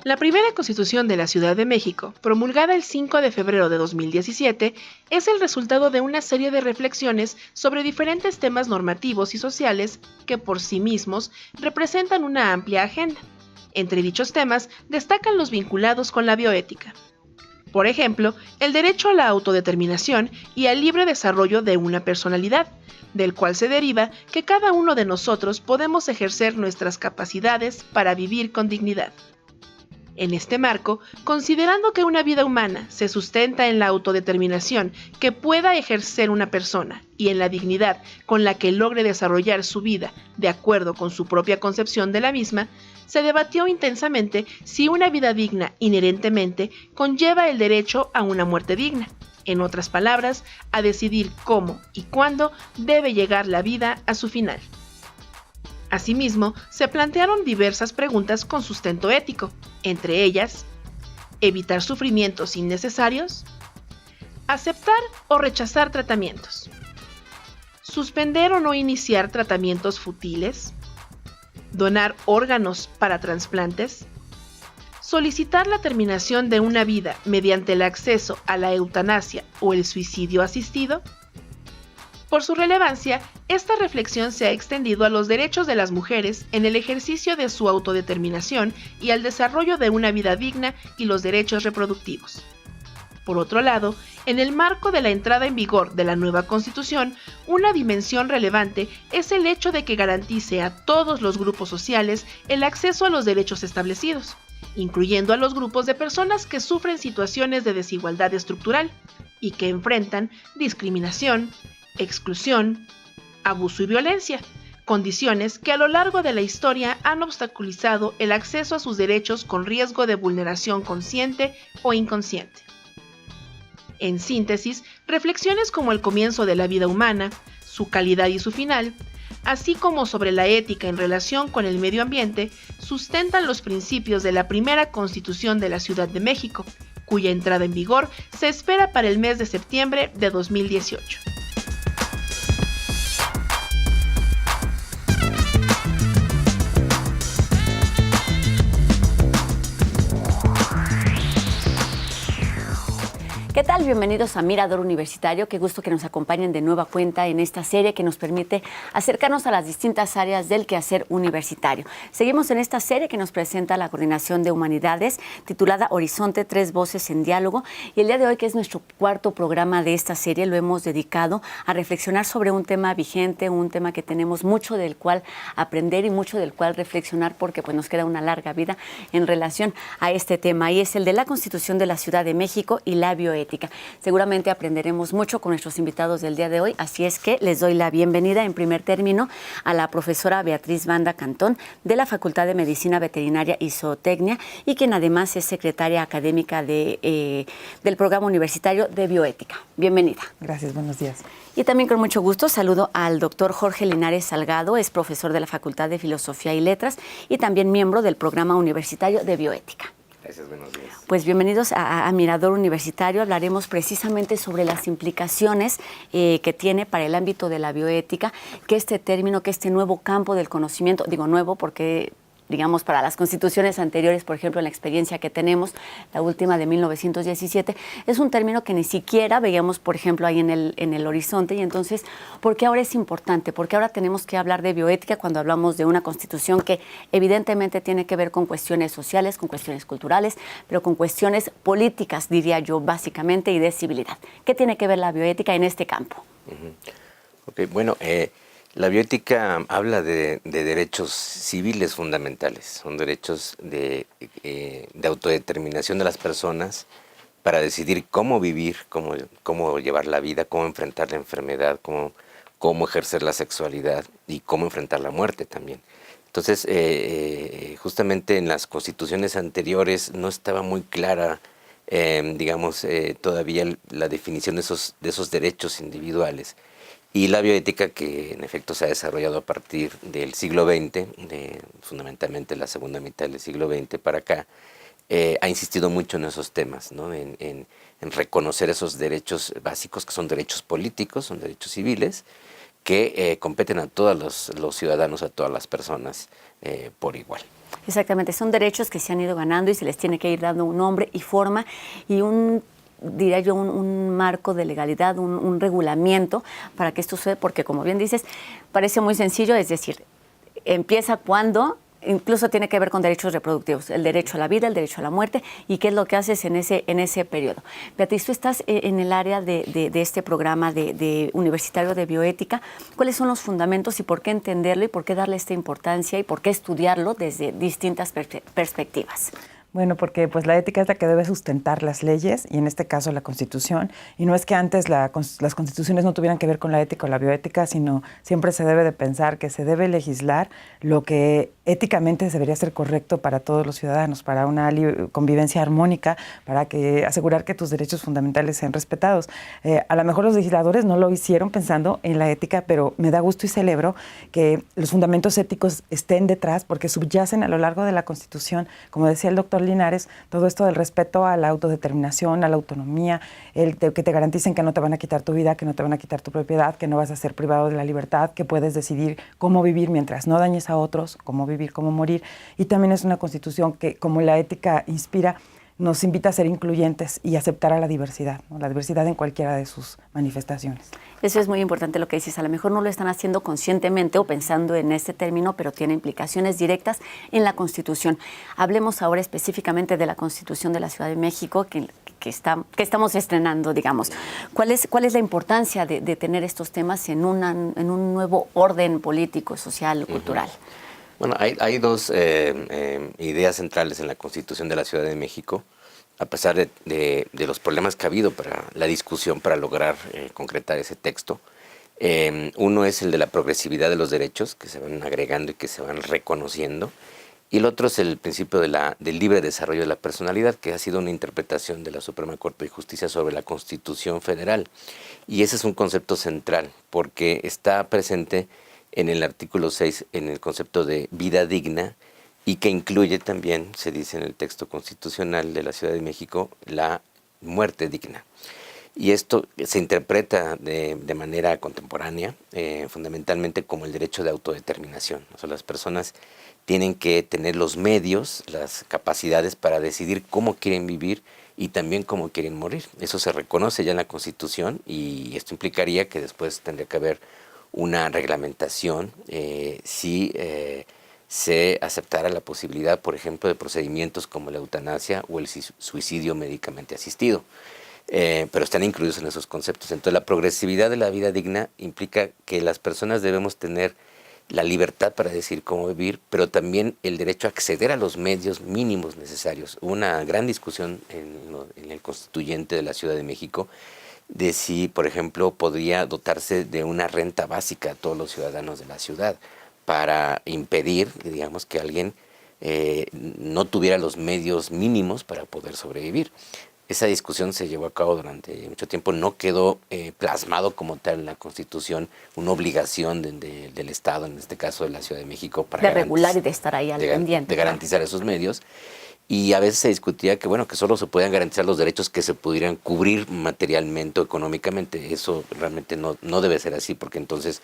La primera Constitución de la Ciudad de México, promulgada el 5 de febrero de 2017, es el resultado de una serie de reflexiones sobre diferentes temas normativos y sociales que por sí mismos representan una amplia agenda. Entre dichos temas destacan los vinculados con la bioética. Por ejemplo, el derecho a la autodeterminación y al libre desarrollo de una personalidad, del cual se deriva que cada uno de nosotros podemos ejercer nuestras capacidades para vivir con dignidad. En este marco, considerando que una vida humana se sustenta en la autodeterminación que pueda ejercer una persona y en la dignidad con la que logre desarrollar su vida de acuerdo con su propia concepción de la misma, se debatió intensamente si una vida digna inherentemente conlleva el derecho a una muerte digna. En otras palabras, a decidir cómo y cuándo debe llegar la vida a su final. Asimismo, se plantearon diversas preguntas con sustento ético, entre ellas, evitar sufrimientos innecesarios, aceptar o rechazar tratamientos, suspender o no iniciar tratamientos fútiles, donar órganos para trasplantes, solicitar la terminación de una vida mediante el acceso a la eutanasia o el suicidio asistido. Por su relevancia, esta reflexión se ha extendido a los derechos de las mujeres en el ejercicio de su autodeterminación y al desarrollo de una vida digna y los derechos reproductivos. Por otro lado, en el marco de la entrada en vigor de la nueva Constitución, una dimensión relevante es el hecho de que garantice a todos los grupos sociales el acceso a los derechos establecidos, incluyendo a los grupos de personas que sufren situaciones de desigualdad estructural y que enfrentan discriminación, exclusión, abuso y violencia, condiciones que a lo largo de la historia han obstaculizado el acceso a sus derechos con riesgo de vulneración consciente o inconsciente. En síntesis, reflexiones como el comienzo de la vida humana, su calidad y su final, así como sobre la ética en relación con el medio ambiente, sustentan los principios de la primera Constitución de la Ciudad de México, cuya entrada en vigor se espera para el mes de septiembre de 2018. ¿Qué tal? Bienvenidos a Mirador Universitario. Qué gusto que nos acompañen de nueva cuenta en esta serie que nos permite acercarnos a las distintas áreas del quehacer universitario. Seguimos en esta serie que nos presenta la Coordinación de Humanidades, titulada Horizonte, 3 voces en diálogo. Y el día de hoy, que es nuestro cuarto programa de esta serie, lo hemos dedicado a reflexionar sobre un tema vigente, un tema que tenemos mucho del cual aprender y mucho del cual reflexionar, porque pues, nos queda una larga vida en relación a este tema. Y es el de la Constitución de la Ciudad de México y la bioética. Seguramente aprenderemos mucho con nuestros invitados del día de hoy, así es que les doy la bienvenida en primer término a la profesora Beatriz Banda Cantón de la Facultad de Medicina Veterinaria y Zootecnia y quien además es secretaria académica del Programa Universitario de Bioética. Bienvenida. Gracias, buenos días. Y también con mucho gusto saludo al doctor Jorge Linares Salgado, es profesor de la Facultad de Filosofía y Letras y también miembro del Programa Universitario de Bioética. Gracias, buenos días. Pues bienvenidos a Mirador Universitario. Hablaremos precisamente sobre las implicaciones que tiene para el ámbito de la bioética, que este término, que este nuevo campo del conocimiento, digo nuevo porque digamos, para las constituciones anteriores, por ejemplo, en la experiencia que tenemos, la última de 1917, es un término que ni siquiera veíamos, por ejemplo, ahí en el horizonte. Y entonces, ¿por qué ahora es importante? ¿Por qué ahora tenemos que hablar de bioética cuando hablamos de una constitución que evidentemente tiene que ver con cuestiones sociales, con cuestiones culturales, pero con cuestiones políticas, diría yo, básicamente, y de civilidad? ¿Qué tiene que ver la bioética en este campo? Ok, bueno, la bioética habla de derechos civiles fundamentales, son derechos de autodeterminación de las personas para decidir cómo vivir, cómo llevar la vida, cómo enfrentar la enfermedad, cómo ejercer la sexualidad y cómo enfrentar la muerte también. Entonces, justamente en las constituciones anteriores no estaba muy clara, todavía la definición de esos derechos individuales. Y la bioética, que en efecto se ha desarrollado a partir del siglo XX, fundamentalmente la segunda mitad del siglo XX para acá, ha insistido mucho en esos temas, ¿no? En reconocer esos derechos básicos, que son derechos políticos, son derechos civiles, que competen a todos los ciudadanos, a todas las personas por igual. Exactamente, son derechos que se han ido ganando y se les tiene que ir dando un nombre y forma y diría yo, un marco de legalidad, un regulamiento para que esto suceda, porque como bien dices, parece muy sencillo, es decir, empieza cuando incluso tiene que ver con derechos reproductivos, el derecho a la vida, el derecho a la muerte, y qué es lo que haces en ese periodo. Beatriz, tú estás en el área de este programa de universitario de bioética. ¿Cuáles son los fundamentos y por qué entenderlo y por qué darle esta importancia y por qué estudiarlo desde distintas perspectivas? Bueno, porque pues la ética es la que debe sustentar las leyes y en este caso la Constitución. Y no es que antes las constituciones no tuvieran que ver con la ética o la bioética, sino siempre se debe de pensar que se debe legislar lo que éticamente debería ser correcto para todos los ciudadanos, para una convivencia armónica, para asegurar que tus derechos fundamentales sean respetados. A lo mejor los legisladores no lo hicieron pensando en la ética, pero me da gusto y celebro que los fundamentos éticos estén detrás porque subyacen a lo largo de la Constitución, como decía el doctor Linares, todo esto del respeto a la autodeterminación, a la autonomía, que te garanticen que no te van a quitar tu vida, que no te van a quitar tu propiedad, que no vas a ser privado de la libertad, que puedes decidir cómo vivir mientras no dañes a otros, cómo vivir, cómo morir. Y también es una constitución que, como la ética inspira, nos invita a ser incluyentes y aceptar a la diversidad, ¿no? La diversidad en cualquiera de sus manifestaciones. Eso es muy importante lo que dices. A lo mejor no lo están haciendo conscientemente o pensando en este término, pero tiene implicaciones directas en la Constitución. Hablemos ahora específicamente de la Constitución de la Ciudad de México, que estamos estrenando, digamos. ¿Cuál es la importancia de tener estos temas en un nuevo orden político, social, cultural? Bueno, hay dos ideas centrales en la Constitución de la Ciudad de México, a pesar de los problemas que ha habido para la discusión para lograr concretar ese texto. Uno es el de la progresividad de los derechos, que se van agregando y que se van reconociendo, y el otro es el principio del libre desarrollo de la personalidad, que ha sido una interpretación de la Suprema Corte de Justicia sobre la Constitución Federal. Y ese es un concepto central, porque está presente en el artículo 6, en el concepto de vida digna, y que incluye también, se dice en el texto constitucional de la Ciudad de México, la muerte digna. Y esto se interpreta de manera contemporánea, fundamentalmente como el derecho de autodeterminación. O sea, las personas tienen que tener los medios, las capacidades para decidir cómo quieren vivir y también cómo quieren morir. Eso se reconoce ya en la Constitución y esto implicaría que después tendría que haber una reglamentación si se aceptara la posibilidad, por ejemplo, de procedimientos como la eutanasia o el suicidio médicamente asistido. Pero están incluidos en esos conceptos. Entonces, la progresividad de la vida digna implica que las personas debemos tener la libertad para decidir cómo vivir, pero también el derecho a acceder a los medios mínimos necesarios. Hubo una gran discusión en el constituyente de la Ciudad de México de si, por ejemplo, podría dotarse de una renta básica a todos los ciudadanos de la ciudad para impedir, digamos, que alguien no tuviera los medios mínimos para poder sobrevivir. Esa discusión se llevó a cabo durante mucho tiempo, no quedó plasmado como tal en la Constitución una obligación del Estado, en este caso de la Ciudad de México, para de regular y de estar ahí al pendiente. De garantizar esos medios. Y a veces se discutía que, bueno, que solo se podían garantizar los derechos que se pudieran cubrir materialmente o económicamente. Eso realmente no debe ser así, porque entonces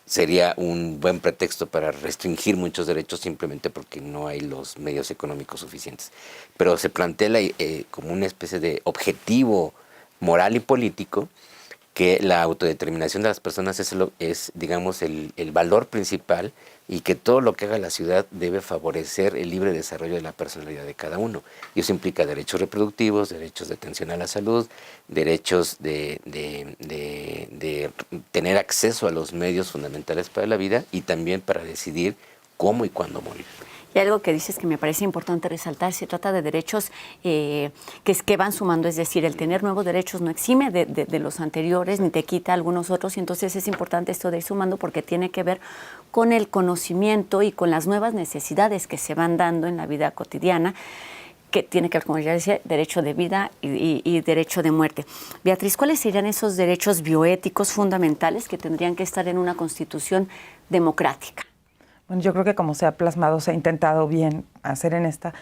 sería un buen pretexto para restringir muchos derechos simplemente porque no hay los medios económicos suficientes. Pero se plantea como una especie de objetivo moral y político que la autodeterminación de las personas es digamos, el valor principal y que todo lo que haga la ciudad debe favorecer el libre desarrollo de la personalidad de cada uno. Y eso implica derechos reproductivos, derechos de atención a la salud, derechos de tener acceso a los medios fundamentales para la vida y también para decidir cómo y cuándo morir. Y algo que dices que me parece importante resaltar, se trata de derechos que van sumando, es decir, el tener nuevos derechos no exime de los anteriores ni te quita algunos otros, y entonces es importante esto de ir sumando porque tiene que ver con el conocimiento y con las nuevas necesidades que se van dando en la vida cotidiana, que tiene que ver, como ya decía, derecho de vida y derecho de muerte. Beatriz, ¿cuáles serían esos derechos bioéticos fundamentales que tendrían que estar en una constitución democrática? Bueno, yo creo que como se ha plasmado, se ha intentado bien hacer en esta,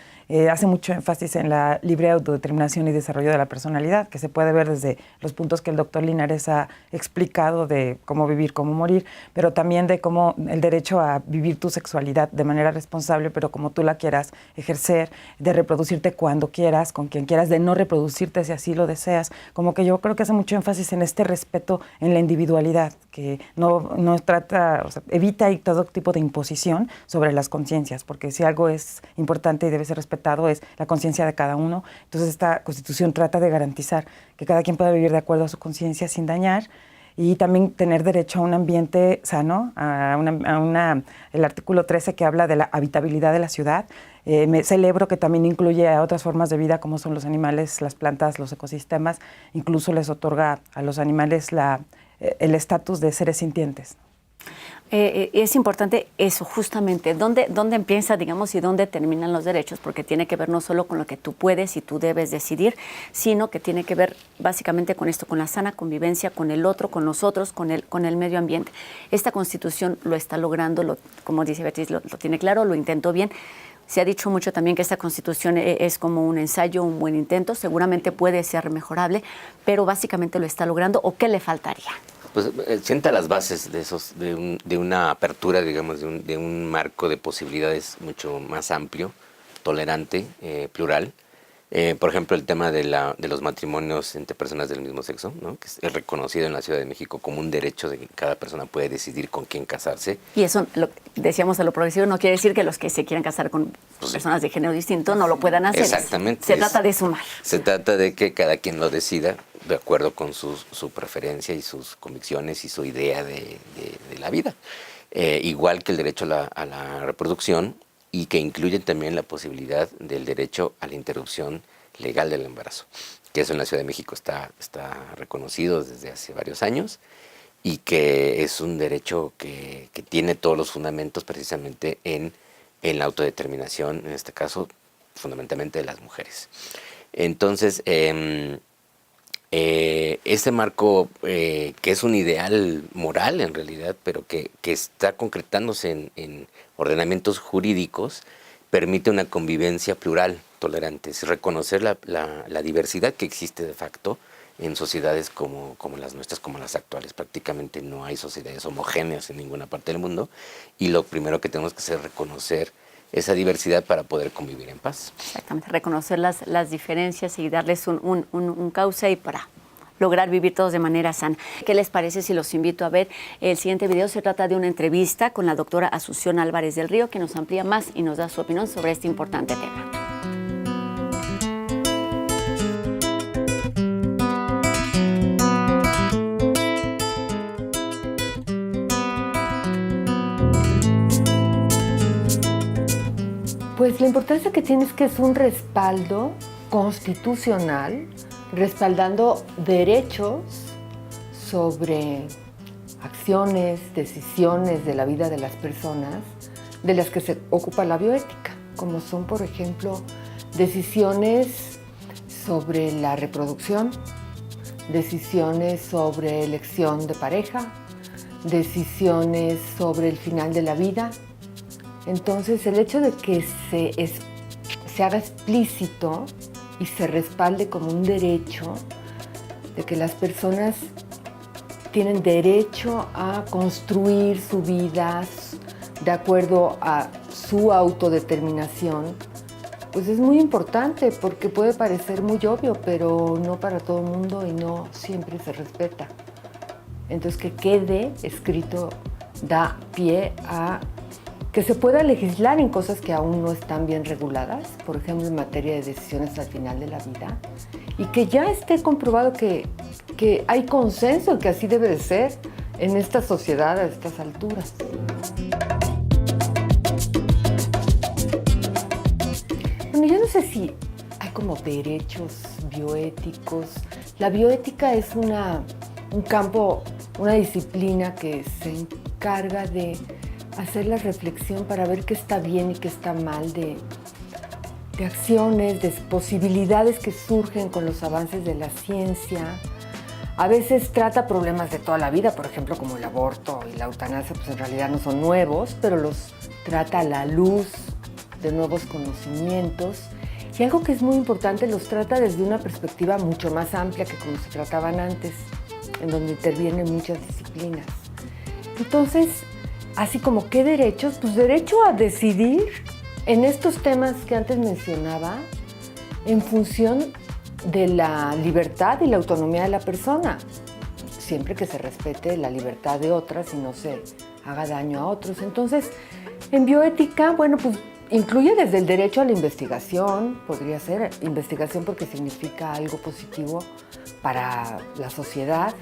hace mucho énfasis en la libre autodeterminación y desarrollo de la personalidad, que se puede ver desde los puntos que el doctor Linares ha explicado de cómo vivir, cómo morir, pero también de cómo el derecho a vivir tu sexualidad de manera responsable, pero como tú la quieras ejercer, de reproducirte cuando quieras, con quien quieras, de no reproducirte si así lo deseas. Como que yo creo que hace mucho énfasis en este respeto en la individualidad, que no trata, o sea, evita ahí todo tipo de imposición sobre las conciencias, porque si algo es importante y debe ser respetado es la conciencia de cada uno. Entonces esta Constitución trata de garantizar que cada quien pueda vivir de acuerdo a su conciencia sin dañar, y también tener derecho a un ambiente sano, el artículo 13 que habla de la habitabilidad de la ciudad. Me celebro que también incluye a otras formas de vida como son los animales, las plantas, los ecosistemas, incluso les otorga a los animales el estatus de seres sintientes. Es importante eso, justamente, dónde empieza, digamos, y dónde terminan los derechos, porque tiene que ver no solo con lo que tú puedes y tú debes decidir, sino que tiene que ver básicamente con esto, con la sana convivencia, con el otro, con nosotros, con el medio ambiente. Esta Constitución lo está logrando, como dice Beatriz, lo tiene claro, lo intentó bien. Se ha dicho mucho también que esta Constitución es como un ensayo, un buen intento, seguramente puede ser mejorable, pero básicamente lo está logrando. ¿O qué le faltaría? Pues sienta las bases de una apertura, digamos, de un marco de posibilidades mucho más amplio, tolerante, plural. Por ejemplo, el tema de los matrimonios entre personas del mismo sexo, ¿no? Que es reconocido en la Ciudad de México como un derecho de que cada persona puede decidir con quién casarse. Y eso, decíamos a lo progresivo, no quiere decir que los que se quieran casar con personas de género distinto no lo puedan hacer. Exactamente. Se trata de sumar. Se trata de que cada quien lo decida de acuerdo con su preferencia y sus convicciones y su idea de la vida. Igual que el derecho a la reproducción, y que incluye también la posibilidad del derecho a la interrupción legal del embarazo, que eso en la Ciudad de México está reconocido desde hace varios años, y que es un derecho que tiene todos los fundamentos precisamente en la autodeterminación, en este caso fundamentalmente de las mujeres. Entonces, ese marco, que es un ideal moral en realidad, pero que está concretándose en ordenamientos jurídicos, permite una convivencia plural, tolerante, es reconocer la diversidad que existe de facto en sociedades como las nuestras, como las actuales. Prácticamente no hay sociedades homogéneas en ninguna parte del mundo, y lo primero que tenemos que hacer es reconocer esa diversidad para poder convivir en paz. Exactamente, reconocer las diferencias y darles un cauce y para lograr vivir todos de manera sana. ¿Qué les parece si los invito a ver el siguiente video? Se trata de una entrevista con la doctora Asunción Álvarez del Río, que nos amplía más y nos da su opinión sobre este importante tema. Pues la importancia que tiene es que es un respaldo constitucional, respaldando derechos sobre acciones, decisiones de la vida de las personas de las que se ocupa la bioética, como son, por ejemplo, decisiones sobre la reproducción, decisiones sobre elección de pareja, decisiones sobre el final de la vida. Entonces, el hecho de que se haga explícito y se respalde como un derecho, de que las personas tienen derecho a construir su vida de acuerdo a su autodeterminación, pues es muy importante, porque puede parecer muy obvio, pero no para todo el mundo y no siempre se respeta. Entonces, que quede escrito da pie a que se pueda legislar en cosas que aún no están bien reguladas, por ejemplo, en materia de decisiones al final de la vida, y que ya esté comprobado que hay consenso en que así debe de ser en esta sociedad a estas alturas. Bueno, yo no sé si hay como derechos bioéticos. La bioética es un campo, una disciplina que se encarga de hacer la reflexión para ver qué está bien y qué está mal de acciones, de posibilidades que surgen con los avances de la ciencia. A veces trata problemas de toda la vida, por ejemplo, como el aborto y la eutanasia, pues en realidad no son nuevos, pero los trata a la luz de nuevos conocimientos. Y algo que es muy importante, los trata desde una perspectiva mucho más amplia que como se trataban antes, en donde intervienen muchas disciplinas. Entonces, así como, ¿qué derechos? Pues derecho a decidir en estos temas que antes mencionaba, en función de la libertad y la autonomía de la persona, siempre que se respete la libertad de otras y no se haga daño a otros. Entonces, en bioética, bueno, pues incluye desde el derecho a la investigación, podría ser investigación porque significa algo positivo para la sociedad,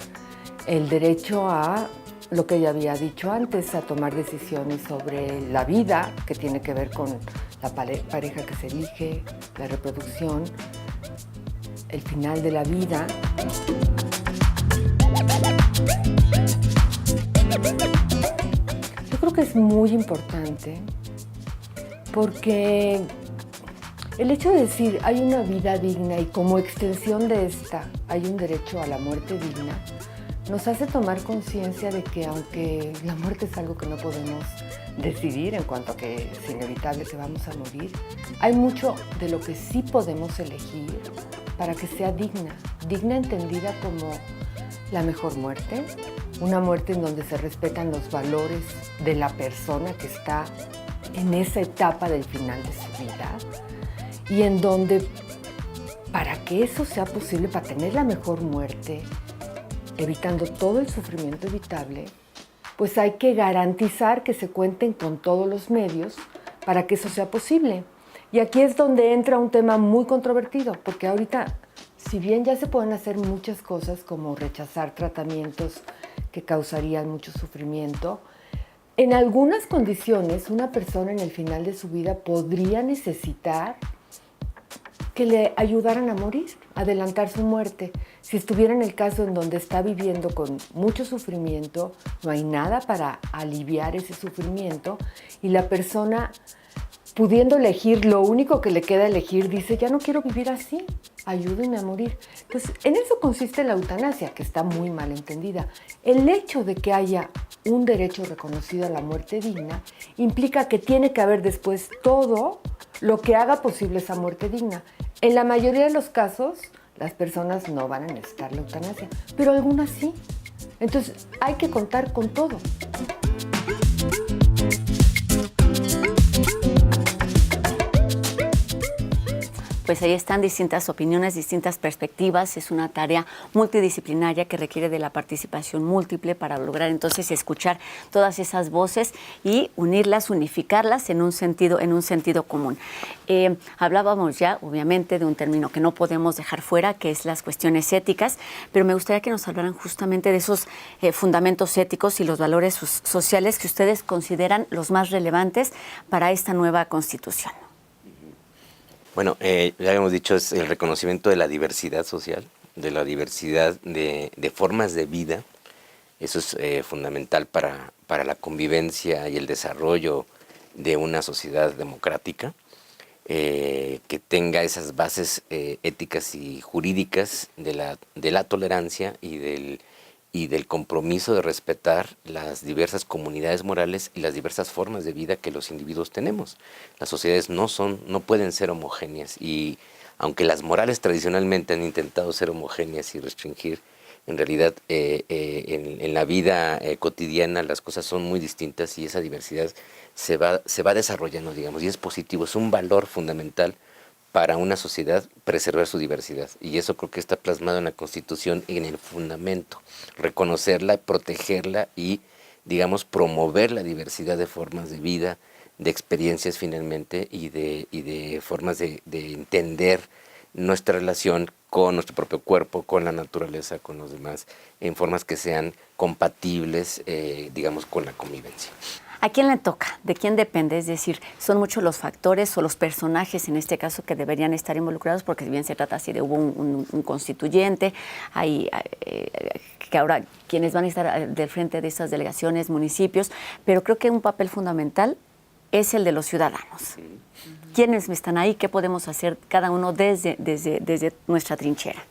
el derecho a lo que ya había dicho antes, a tomar decisiones sobre la vida, que tiene que ver con la pareja que se elige, la reproducción, el final de la vida. Yo creo que es muy importante porque el hecho de decir hay una vida digna y como extensión de esta hay un derecho a la muerte digna, nos hace tomar conciencia de que aunque la muerte es algo que no podemos decidir en cuanto a que es inevitable que vamos a morir, hay mucho de lo que sí podemos elegir para que sea digna, digna entendida como la mejor muerte, una muerte en donde se respetan los valores de la persona que está en esa etapa del final de su vida y en donde para que eso sea posible, para tener la mejor muerte, evitando todo el sufrimiento evitable, pues hay que garantizar que se cuenten con todos los medios para que eso sea posible. Y aquí es donde entra un tema muy controvertido, porque ahorita, si bien ya se pueden hacer muchas cosas como rechazar tratamientos que causarían mucho sufrimiento, en algunas condiciones una persona en el final de su vida podría necesitar que le ayudaran a morir, adelantar su muerte. Si estuviera en el caso en donde está viviendo con mucho sufrimiento, no hay nada para aliviar ese sufrimiento y la persona, pudiendo elegir, lo único que le queda elegir, dice, ya no quiero vivir así, ayúdenme a morir. Entonces, en eso consiste la eutanasia, que está muy mal entendida. El hecho de que haya un derecho reconocido a la muerte digna implica que tiene que haber después todo lo que haga posible esa muerte digna. En la mayoría de los casos, las personas no van a necesitar la eutanasia, pero algunas sí. Entonces, hay que contar con todo. Pues ahí están distintas opiniones, distintas perspectivas. Es una tarea multidisciplinaria que requiere de la participación múltiple para lograr entonces escuchar todas esas voces y unirlas, unificarlas en un sentido común. Hablábamos ya, obviamente, de un término que no podemos dejar fuera, que es las cuestiones éticas, pero me gustaría que nos hablaran justamente de esos fundamentos éticos y los valores sociales que ustedes consideran los más relevantes para esta nueva Constitución. Bueno, ya habíamos dicho, es el reconocimiento de la diversidad social, de la diversidad de formas de vida. Eso es fundamental para la convivencia y el desarrollo de una sociedad democrática, que tenga esas bases éticas y jurídicas de la tolerancia y del compromiso de respetar las diversas comunidades morales y las diversas formas de vida que los individuos tenemos. Las sociedades no pueden ser homogéneas, y aunque las morales tradicionalmente han intentado ser homogéneas y restringir, en realidad en la vida cotidiana las cosas son muy distintas y esa diversidad se va desarrollando, digamos, y es positivo, es un valor fundamental para una sociedad preservar su diversidad, y eso creo que está plasmado en la Constitución y en el fundamento, reconocerla, protegerla y, digamos, promover la diversidad de formas de vida, de experiencias finalmente y de formas de entender nuestra relación con nuestro propio cuerpo, con la naturaleza, con los demás, en formas que sean compatibles, digamos, con la convivencia. ¿A quién le toca? ¿De quién depende? Es decir, son muchos los factores o los personajes en este caso que deberían estar involucrados, porque si bien se trata así de hubo un constituyente, hay que ahora quienes van a estar del frente de estas delegaciones, municipios, pero creo que un papel fundamental es el de los ciudadanos. ¿Quiénes están ahí? ¿Qué podemos hacer cada uno desde nuestra trinchera?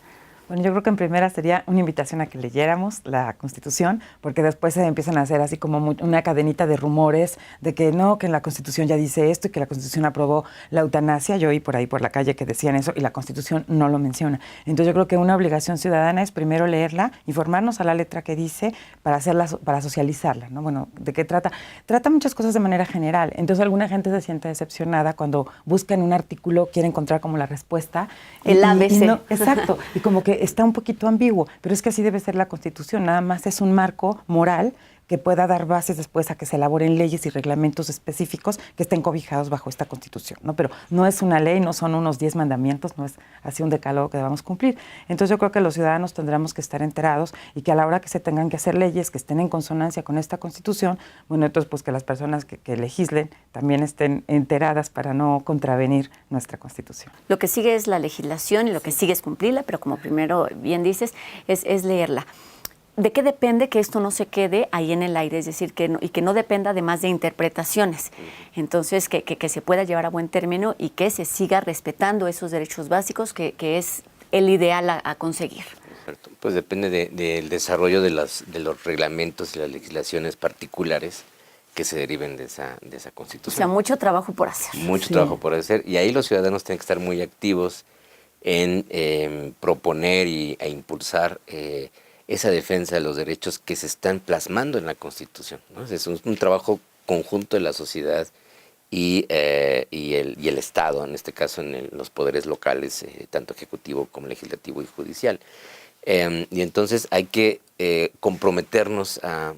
Bueno, yo creo que en primera sería una invitación a que leyéramos la Constitución, porque después se empiezan a hacer así como una cadenita de rumores de que no, que la Constitución ya dice esto y que la Constitución aprobó la eutanasia. Yo oí por ahí por la calle que decían eso y la Constitución no lo menciona. Entonces yo creo que una obligación ciudadana es primero leerla, informarnos a la letra que dice para hacerla, para socializarla, ¿no? Bueno, ¿de qué trata? Trata muchas cosas de manera general. Entonces alguna gente se siente decepcionada cuando busca en un artículo, quiere encontrar como la respuesta. El ABC. Exacto. Y como que está un poquito ambiguo, pero es que así debe ser la Constitución, nada más es un marco moral que pueda dar bases después a que se elaboren leyes y reglamentos específicos que estén cobijados bajo esta Constitución, ¿no? Pero no es una ley, no son unos 10 mandamientos, no es así un decálogo que debamos cumplir. Entonces yo creo que los ciudadanos tendremos que estar enterados y que a la hora que se tengan que hacer leyes que estén en consonancia con esta Constitución, bueno, entonces pues que las personas que legislen también estén enteradas para no contravenir nuestra Constitución. Lo que sigue es la legislación y lo que sigue es cumplirla, pero como primero bien dices, es leerla. ¿De qué depende que esto no se quede ahí en el aire? Es decir, que no dependa además de interpretaciones. Entonces, que se pueda llevar a buen término y que se siga respetando esos derechos básicos que es el ideal a conseguir. Cierto. Pues depende del desarrollo de los reglamentos y las legislaciones particulares que se deriven de esa Constitución. O sea, mucho trabajo por hacer. Mucho trabajo por hacer. Y ahí los ciudadanos tienen que estar muy activos en proponer e impulsar esa defensa de los derechos que se están plasmando en la Constitución, ¿no? Es un trabajo conjunto de la sociedad y el Estado, en este caso en los poderes locales, tanto ejecutivo como legislativo y judicial. Y entonces hay que comprometernos a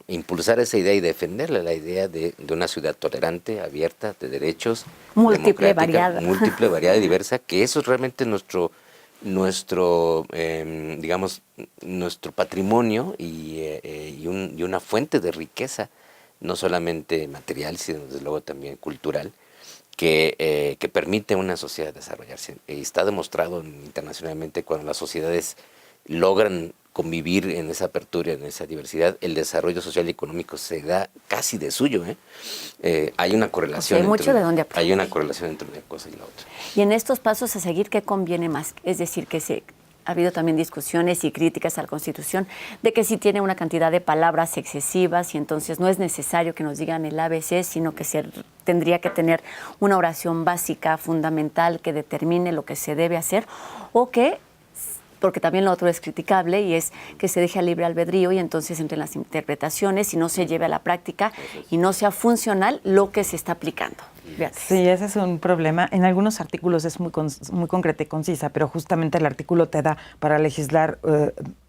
impulsar esa idea y defenderla, la idea de una ciudad tolerante, abierta, de derechos, múltiple, variada. Múltiple, variada y diversa, que eso es realmente nuestro digamos, nuestro patrimonio y una fuente de riqueza, no solamente material, sino desde luego también cultural, que permite a una sociedad desarrollarse. Está demostrado internacionalmente cuando las sociedades logran convivir en esa apertura, en esa diversidad, el desarrollo social y económico se da casi de suyo. Hay una correlación. O sea, hay mucho de dónde aprender. Hay una correlación entre una cosa y la otra. Y en estos pasos a seguir, ¿qué conviene más? Es decir, ha habido también discusiones y críticas a la Constitución de que sí tiene una cantidad de palabras excesivas y entonces no es necesario que nos digan el ABC, sino que tendría que tener una oración básica, fundamental, que determine lo que se debe hacer, o que, porque también lo otro es criticable, y es que se deje a libre albedrío y entonces entren las interpretaciones y no se lleve a la práctica y no sea funcional lo que se está aplicando. Beatriz. Sí, ese es un problema. En algunos artículos es muy concreta y concisa, pero justamente el artículo te da para legislar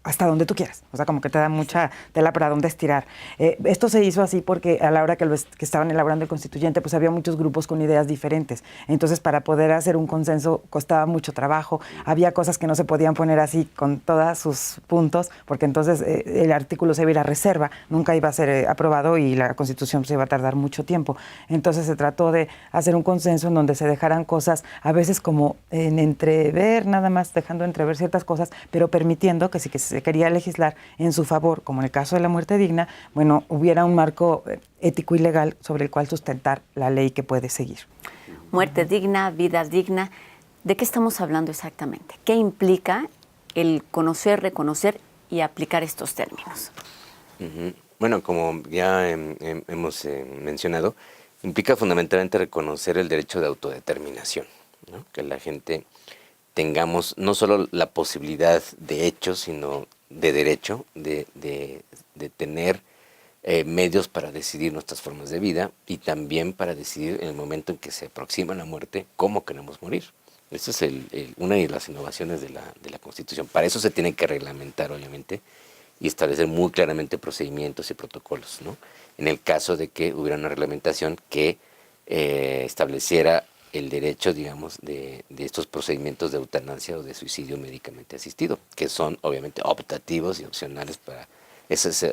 hasta donde tú quieras. O sea, como que te da mucha tela para dónde estirar. Esto se hizo así porque a la hora que estaban elaborando el constituyente, pues había muchos grupos con ideas diferentes. Entonces, para poder hacer un consenso costaba mucho trabajo. Había cosas que no se podían poner así con todos sus puntos, porque entonces el artículo se iba a ir a reserva, nunca iba a ser aprobado y la Constitución se iba a tardar mucho tiempo. Entonces se trató de hacer un consenso en donde se dejaran cosas, a veces como en entrever, nada más dejando entrever ciertas cosas, pero permitiendo que si se quería legislar en su favor, como en el caso de la muerte digna, bueno, hubiera un marco ético y legal sobre el cual sustentar la ley que puede seguir. Muerte digna, vida digna, ¿de qué estamos hablando exactamente? ¿Qué implica el conocer, reconocer y aplicar estos términos? Bueno, como ya hemos mencionado, implica fundamentalmente reconocer el derecho de autodeterminación, ¿no? Que la gente tengamos no solo la posibilidad de hecho, sino de derecho de tener medios para decidir nuestras formas de vida y también para decidir en el momento en que se aproxima la muerte cómo queremos morir. Esa es una de las innovaciones de la Constitución. Para eso se tiene que reglamentar, obviamente, y establecer muy claramente procedimientos y protocolos, ¿no? En el caso de que hubiera una reglamentación que estableciera el derecho, digamos, de estos procedimientos de eutanasia o de suicidio médicamente asistido, que son obviamente optativos y opcionales para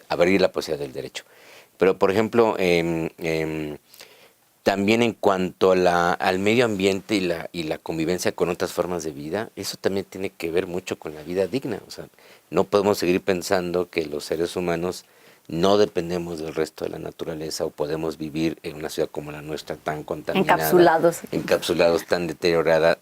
abrir la posibilidad del derecho. Pero, por ejemplo, también en cuanto al medio ambiente y la convivencia con otras formas de vida, eso también tiene que ver mucho con la vida digna. O sea, no podemos seguir pensando que los seres humanos no dependemos del resto de la naturaleza o podemos vivir en una ciudad como la nuestra tan contaminada, encapsulados, tan deteriorada,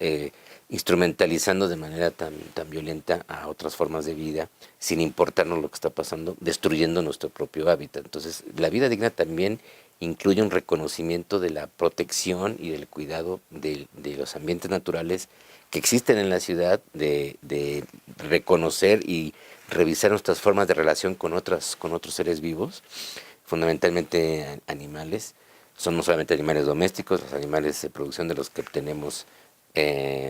instrumentalizando de manera tan violenta a otras formas de vida, sin importarnos lo que está pasando, destruyendo nuestro propio hábitat. Entonces, la vida digna también incluye un reconocimiento de la protección y del cuidado de los ambientes naturales que existen en la ciudad, de reconocer y revisar nuestras formas de relación con otros seres vivos, fundamentalmente animales. Son no solamente animales domésticos, los animales de producción de los que obtenemos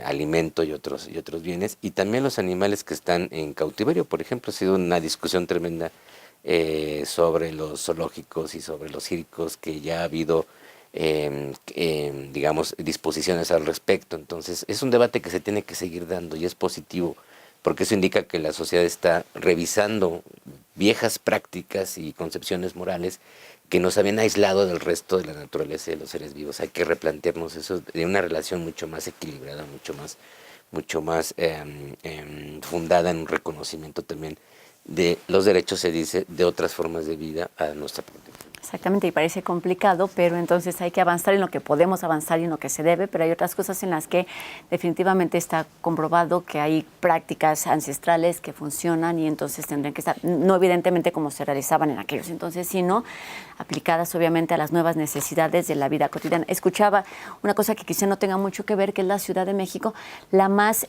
alimento y otros bienes, y también los animales que están en cautiverio. Por ejemplo, ha sido una discusión tremenda sobre los zoológicos y sobre los circos, que ya ha habido digamos, disposiciones al respecto. Entonces es un debate que se tiene que seguir dando, y es positivo, porque eso indica que la sociedad está revisando viejas prácticas y concepciones morales que nos habían aislado del resto de la naturaleza y de los seres vivos. Hay que replantearnos eso de una relación mucho más equilibrada, mucho más fundada en un reconocimiento también de los derechos, se dice, de otras formas de vida a nuestra protección. Exactamente, y parece complicado, pero entonces hay que avanzar en lo que podemos avanzar y en lo que se debe, pero hay otras cosas en las que definitivamente está comprobado que hay prácticas ancestrales que funcionan, y entonces tendrían que estar, no evidentemente como se realizaban en aquellos entonces, sino aplicadas obviamente a las nuevas necesidades de la vida cotidiana. Escuchaba una cosa que quizá no tenga mucho que ver, que es la Ciudad de México, la más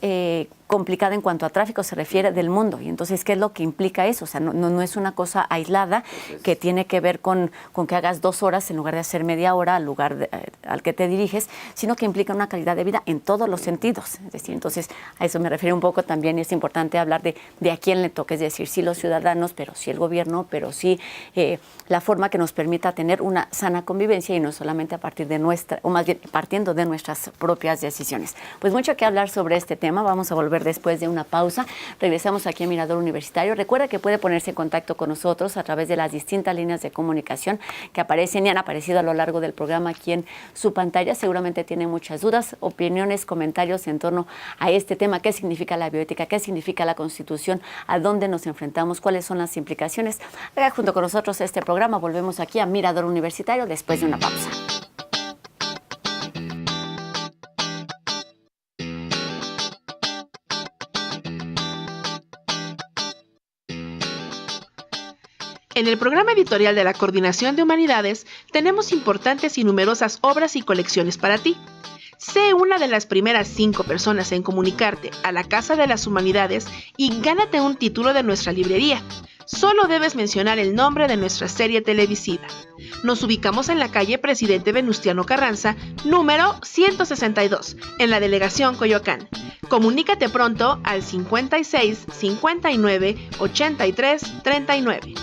complicada en cuanto a tráfico se refiere del mundo, y entonces, ¿qué es lo que implica eso? O sea, no es una cosa aislada que tiene que ver con que hagas 2 horas en lugar de hacer media hora al lugar al que te diriges, sino que implica una calidad de vida en todos los sentidos. Es decir, entonces a eso me refiero un poco también, y es importante hablar de a quién le toca, es decir, sí los ciudadanos, pero sí el gobierno, pero sí la forma que nos permita tener una sana convivencia, y no solamente a partir de nuestra, o más bien partiendo de nuestras propias decisiones. Pues mucho que hablar sobre este tema. Vamos a volver después de una pausa. Regresamos aquí a Mirador Universitario. Recuerda que puede ponerse en contacto con nosotros a través de las distintas líneas de comunicación que aparecen y han aparecido a lo largo del programa aquí en su pantalla. Seguramente tiene muchas dudas, opiniones, comentarios en torno a este tema. ¿Qué significa la bioética? ¿Qué significa la Constitución? ¿A dónde nos enfrentamos? ¿Cuáles son las implicaciones? Haga junto con nosotros este programa. Volvemos aquí a Mirador Universitario después de una pausa. En el programa editorial de la Coordinación de Humanidades tenemos importantes y numerosas obras y colecciones para ti. Sé una de las primeras 5 personas en comunicarte a la Casa de las Humanidades y gánate un título de nuestra librería. Solo debes mencionar el nombre de nuestra serie televisiva. Nos ubicamos en la calle Presidente Venustiano Carranza, número 162, en la delegación Coyoacán. Comunícate pronto al 56 59 83 39.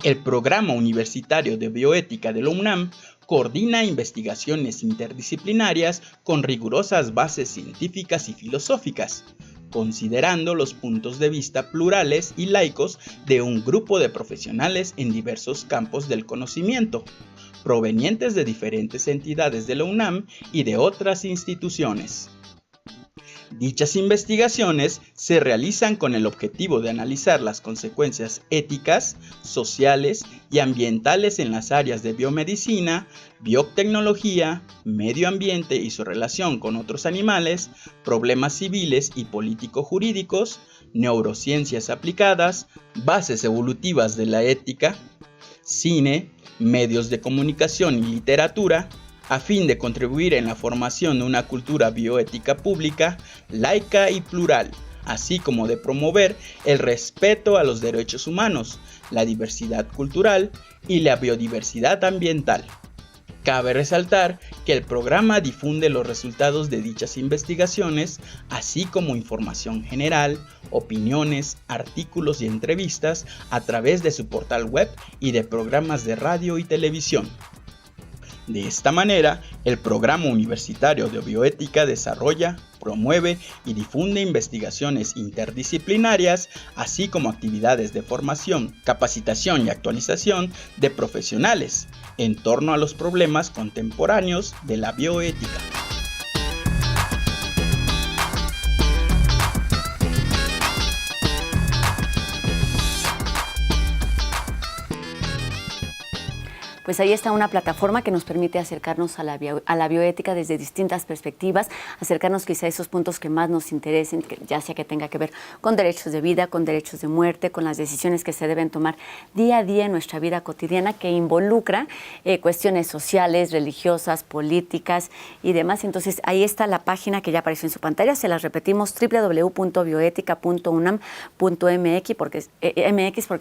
El Programa Universitario de Bioética de la UNAM coordina investigaciones interdisciplinarias con rigurosas bases científicas y filosóficas, considerando los puntos de vista plurales y laicos de un grupo de profesionales en diversos campos del conocimiento, provenientes de diferentes entidades de la UNAM y de otras instituciones. Dichas investigaciones se realizan con el objetivo de analizar las consecuencias éticas, sociales y ambientales en las áreas de biomedicina, biotecnología, medio ambiente y su relación con otros animales, problemas civiles y político-jurídicos, neurociencias aplicadas, bases evolutivas de la ética, cine, medios de comunicación y literatura, a fin de contribuir en la formación de una cultura bioética pública, laica y plural, así como de promover el respeto a los derechos humanos, la diversidad cultural y la biodiversidad ambiental. Cabe resaltar que el programa difunde los resultados de dichas investigaciones, así como información general, opiniones, artículos y entrevistas a través de su portal web y de programas de radio y televisión. De esta manera, el Programa Universitario de Bioética desarrolla, promueve y difunde investigaciones interdisciplinarias, así como actividades de formación, capacitación y actualización de profesionales en torno a los problemas contemporáneos de la bioética. Pues ahí está una plataforma que nos permite acercarnos a la bioética desde distintas perspectivas, acercarnos quizá a esos puntos que más nos interesen, ya sea que tenga que ver con derechos de vida, con derechos de muerte, con las decisiones que se deben tomar día a día en nuestra vida cotidiana, que involucra cuestiones sociales, religiosas, políticas y demás. Entonces ahí está la página que ya apareció en su pantalla, se las repetimos, www.bioetica.unam.mx, porque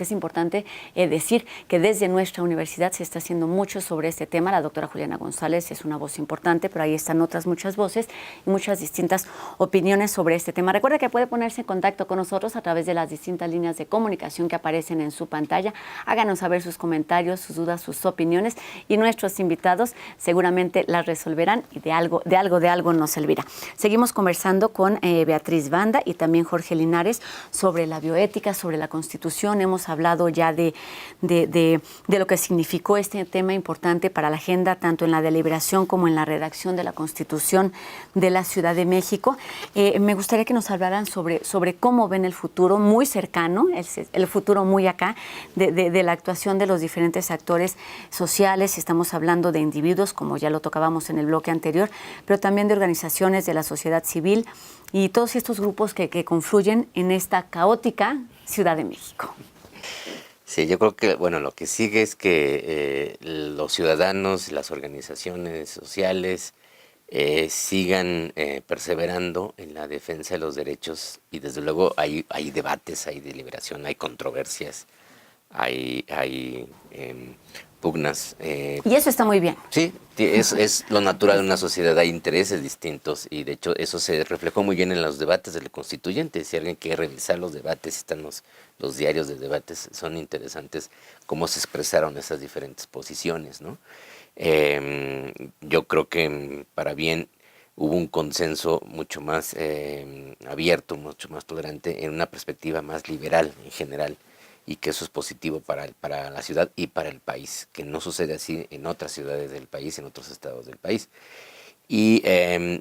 es importante decir que desde nuestra universidad se está haciendo mucho sobre este tema. La doctora Juliana González es una voz importante, pero ahí están otras muchas voces y muchas distintas opiniones sobre este tema. Recuerda que puede ponerse en contacto con nosotros a través de las distintas líneas de comunicación que aparecen en su pantalla. Háganos saber sus comentarios, sus dudas, sus opiniones y nuestros invitados seguramente las resolverán y de algo nos servirá. Seguimos conversando con Beatriz Banda y también Jorge Linares sobre la bioética, sobre la Constitución. Hemos hablado ya de lo que significó este tema importante para la agenda, tanto en la deliberación como en la redacción de la Constitución de la Ciudad de México. Me gustaría que nos hablaran sobre cómo ven el futuro muy cercano, el futuro muy acá, de la actuación de los diferentes actores sociales. Estamos hablando de individuos, como ya lo tocábamos en el bloque anterior, pero también de organizaciones de la sociedad civil y todos estos grupos que confluyen en esta caótica Ciudad de México. Sí, yo creo que, bueno, lo que sigue es que los ciudadanos y las organizaciones sociales sigan perseverando en la defensa de los derechos y desde luego hay debates, hay deliberación, hay controversias, hay pugnas. Y eso está muy bien. Sí, es lo natural de una sociedad, hay intereses distintos y de hecho eso se reflejó muy bien en los debates del constituyente. Si alguien quiere revisar los debates, están los diarios de debates, son interesantes cómo se expresaron esas diferentes posiciones, ¿no? Yo creo que para bien hubo un consenso mucho más abierto, mucho más tolerante en una perspectiva más liberal en general y que eso es positivo para la ciudad y para el país, que no sucede así en otras ciudades del país, en otros estados del país. Y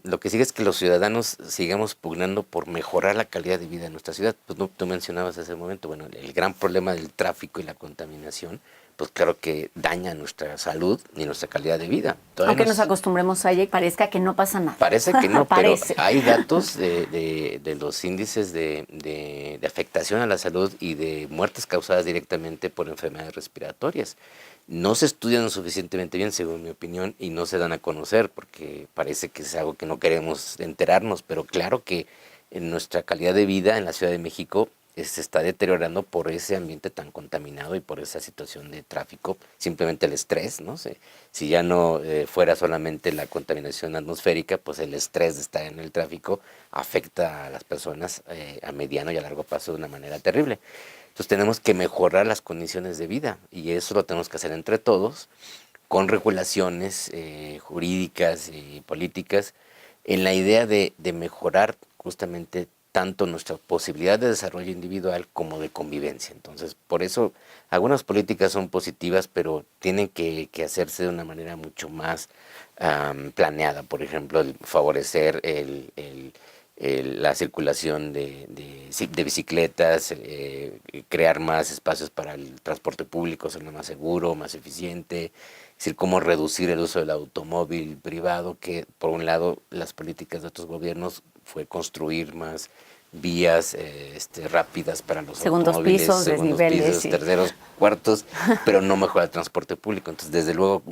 lo que sigue es que los ciudadanos sigamos pugnando por mejorar la calidad de vida de nuestra ciudad. Pues tú mencionabas hace un momento, bueno, el gran problema del tráfico y la contaminación, pues claro que daña nuestra salud y nuestra calidad de vida. Aunque nos acostumbremos a ella y parezca que no pasa nada. Parece que no, pero hay datos de los índices de afectación a la salud y de muertes causadas directamente por enfermedades respiratorias. No se estudian suficientemente bien, según mi opinión, y no se dan a conocer porque parece que es algo que no queremos enterarnos, pero claro que en nuestra calidad de vida en la Ciudad de México se está deteriorando por ese ambiente tan contaminado y por esa situación de tráfico, simplemente el estrés, ¿no? Si ya no fuera solamente la contaminación atmosférica, pues el estrés de estar en el tráfico afecta a las personas a mediano y a largo plazo de una manera terrible. Entonces tenemos que mejorar las condiciones de vida y eso lo tenemos que hacer entre todos, con regulaciones jurídicas y políticas, en la idea de mejorar justamente tanto nuestra posibilidad de desarrollo individual como de convivencia. Entonces, por eso algunas políticas son positivas, pero tienen que hacerse de una manera mucho más planeada. Por ejemplo, el favorecer la circulación de bicicletas, crear más espacios para el transporte público, hacerlo más seguro, más eficiente, es decir, cómo reducir el uso del automóvil privado, que por un lado las políticas de otros gobiernos fue construir más vías rápidas para los automóviles, pisos, desniveles, sí. Terceros, cuartos, pero no mejora el transporte público. Entonces, desde luego,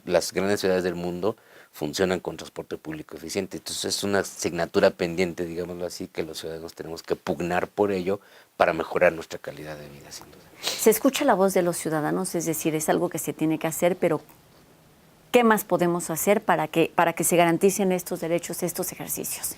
las grandes ciudades del mundo funcionan con transporte público eficiente. Entonces es una asignatura pendiente, digámoslo así, que los ciudadanos tenemos que pugnar por ello para mejorar nuestra calidad de vida, sin duda. Se escucha la voz de los ciudadanos, es decir, es algo que se tiene que hacer, pero ¿qué más podemos hacer para que se garanticen estos derechos, estos ejercicios?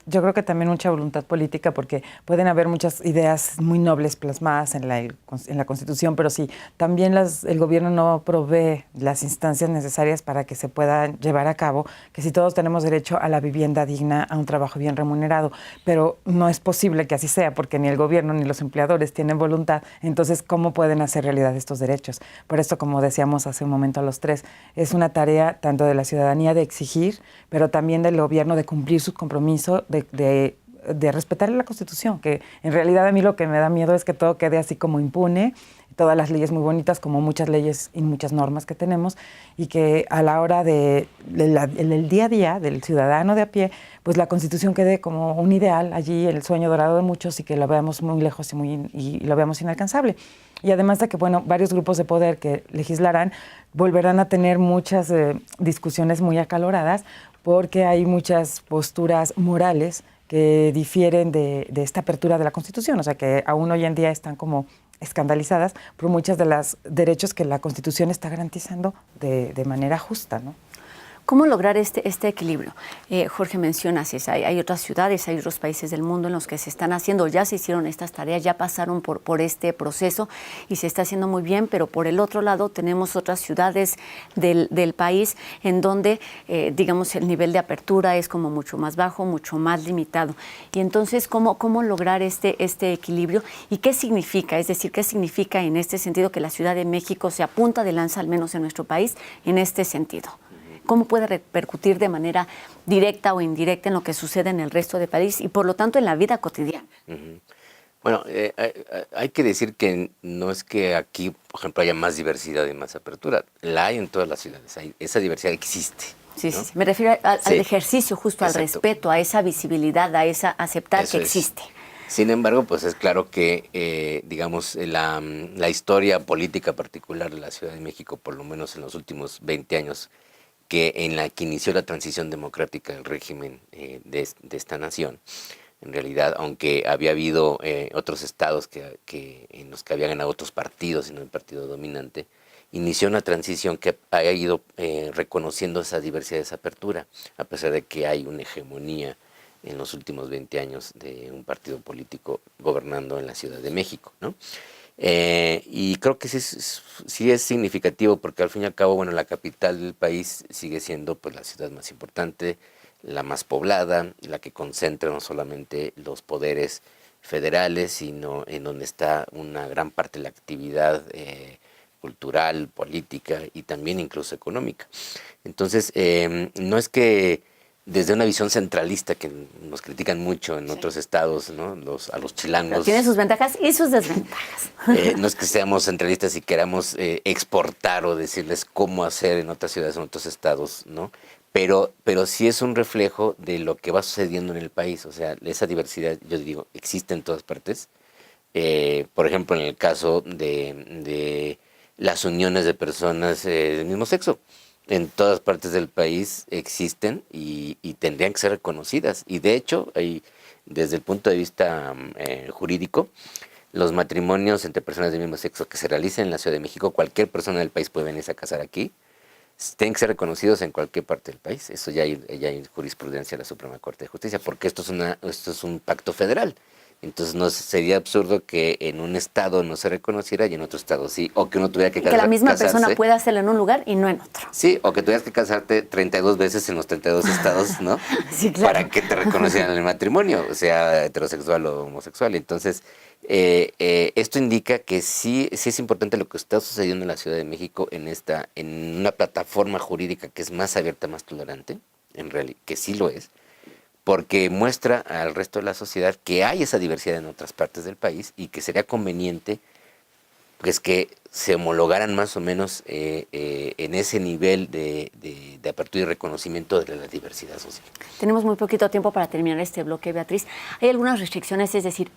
Yo creo que también mucha voluntad política, porque pueden haber muchas ideas muy nobles plasmadas en la Constitución, pero si también el gobierno no provee las instancias necesarias para que se puedan llevar a cabo, que si todos tenemos derecho a la vivienda digna, a un trabajo bien remunerado, pero no es posible que así sea, porque ni el gobierno ni los empleadores tienen voluntad, entonces, ¿cómo pueden hacer realidad estos derechos? Por esto, como decíamos hace un momento a los tres, es una tarea tanto de la ciudadanía de exigir, pero también del gobierno de cumplir sus compromisos, de respetar la Constitución, que en realidad a mí lo que me da miedo es que todo quede así como impune, todas las leyes muy bonitas, como muchas leyes y muchas normas que tenemos, y que a la hora del día a día del ciudadano de a pie, pues la Constitución quede como un ideal allí, el sueño dorado de muchos, y que lo veamos muy lejos y lo veamos inalcanzable. Y además de que, bueno, varios grupos de poder que legislarán volverán a tener muchas discusiones muy acaloradas, porque hay muchas posturas morales que difieren de esta apertura de la Constitución, o sea que aún hoy en día están como escandalizadas por muchos de los derechos que la Constitución está garantizando de manera justa, ¿no? ¿Cómo lograr este equilibrio? Jorge menciona, hay otras ciudades, hay otros países del mundo en los que se están haciendo, ya se hicieron estas tareas, ya pasaron por este proceso y se está haciendo muy bien, pero por el otro lado tenemos otras ciudades del país en donde, digamos, el nivel de apertura es como mucho más bajo, mucho más limitado. Y entonces, ¿cómo lograr este equilibrio? ¿Y qué significa? Es decir, ¿qué significa en este sentido que la Ciudad de México se apunta de lanza, al menos en nuestro país, en este sentido? ¿Cómo puede repercutir de manera directa o indirecta en lo que sucede en el resto del país y por lo tanto en la vida cotidiana? Uh-huh. Bueno, hay que decir que no es que aquí, por ejemplo, haya más diversidad y más apertura. La hay en todas las ciudades. Esa diversidad existe. Sí, ¿no? sí. Me refiero al ejercicio, justo Exacto. Al respeto, a esa visibilidad, a esa aceptar Eso que es. existe. Sin embargo, pues es claro que, digamos, la historia política particular de la Ciudad de México, por lo menos en los últimos 20 años, que en la que inició la transición democrática del régimen de esta nación, en realidad, aunque había habido otros estados en los que había ganado otros partidos, sino el partido dominante, inició una transición que ha ido reconociendo esa diversidad, esa apertura, a pesar de que hay una hegemonía en los últimos 20 años de un partido político gobernando en la Ciudad de México, ¿no? Y creo que sí es significativo, porque al fin y al cabo, bueno, la capital del país sigue siendo pues la ciudad más importante, la más poblada, la que concentra no solamente los poderes federales, sino en donde está una gran parte de la actividad cultural, política y también incluso económica. Entonces, no es que desde una visión centralista que nos critican mucho en otros estados, ¿no? A los chilangos. Pero tiene sus ventajas y sus desventajas. No es que seamos centralistas y queramos exportar o decirles cómo hacer en otras ciudades, en otros estados, ¿no? Pero sí es un reflejo de lo que va sucediendo en el país. O sea, esa diversidad, yo digo, existe en todas partes. Por ejemplo, en el caso de las uniones de personas del mismo sexo. En todas partes del país existen y tendrían que ser reconocidas. Y de hecho, desde el punto de vista jurídico, los matrimonios entre personas del mismo sexo que se realicen en la Ciudad de México, cualquier persona del país puede venirse a casar aquí, tienen que ser reconocidos en cualquier parte del país. Eso ya hay jurisprudencia de la Suprema Corte de Justicia, porque esto es un pacto federal. Entonces sería absurdo que en un estado no se reconociera y en otro estado sí, o que uno tuviera que casarse. Que la misma persona pueda hacerlo en un lugar y no en otro. Sí, o que tuvieras que casarte 32 veces en los 32 estados, ¿no? Sí, claro. Para que te reconocieran el matrimonio, sea heterosexual o homosexual. Entonces, esto indica que sí es importante lo que está sucediendo en la Ciudad de México en una plataforma jurídica que es más abierta, más tolerante, en realidad, que sí lo es, porque muestra al resto de la sociedad que hay esa diversidad en otras partes del país y que sería conveniente pues que se homologaran más o menos en ese nivel de de apertura y reconocimiento de la diversidad social. Tenemos muy poquito tiempo para terminar este bloque, Beatriz. ¿Hay algunas restricciones, es decir,